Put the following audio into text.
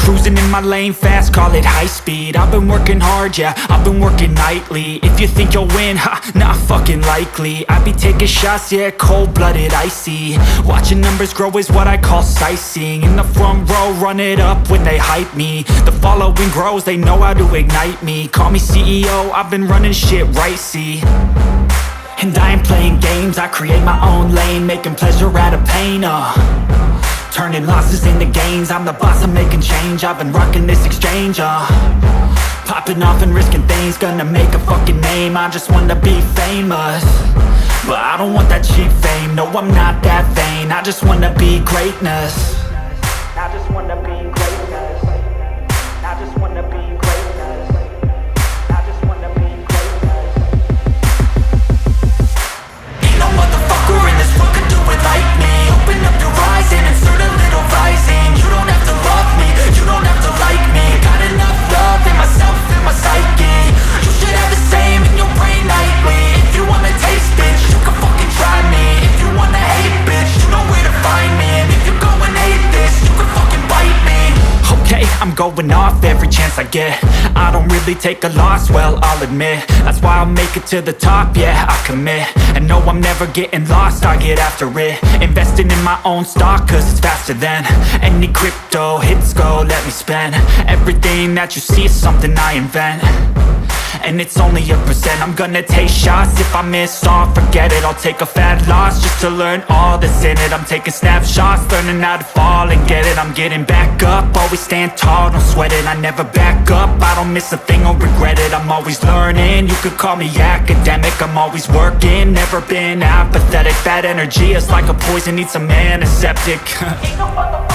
Cruising in my lane fast, call it high speed. I've been working hard, yeah, I've been working nightly. If you think you'll win, ha, not fucking likely. I be taking shots, yeah, cold-blooded, icy. Watching numbers grow is what I call sightseeing. In the front row, run it up when they hype me. The following grows, they know how to ignite me. Call me CEO, I've been running shit right, see. And I ain't playing games, I create my own lane, making pleasure out of pain, turning losses into gains. I'm the boss, I'm making change. I've been rocking this exchange, popping off and risking things. Gonna make a fucking name, I just wanna be famous. But I don't want that cheap fame, no I'm not that vain. I just wanna be greatness. I just wanna be greatness. I just wanna be greatness. I just wanna be greatness. Ain't no motherfucker in this world could do it like me. Open up your eyes and insert a little rising. You don't have to love me, you don't have to like me. Got enough love in myself and my psyche. You should have the same in your brain nightly. If you wanna taste, bitch, you can fucking try me. If you wanna hate, bitch, you know where to find me. And if you go and hate this, you can fucking bite me. Okay, I'm going off every chance I get. I don't really take a loss, well, I'll admit. That's why I'll make it to the top, yeah, I commit. And no, I'm never getting lost, I get after it. Investing in my own stock, cause it's faster than any crypto hits go, let me spend. Everything that you see is something I invent. And it's only a percent. I'm gonna take shots. If I miss all, forget it. I'll take a fat loss just to learn all that's in it. I'm taking snapshots, learning how to fall and get it. I'm getting back up, always stand tall, don't sweat it. I never back up, I don't miss a thing or regret it. I'm always learning, you could call me academic. I'm always working, never been apathetic. Bad energy is like a poison, needs some antiseptic. Ain't no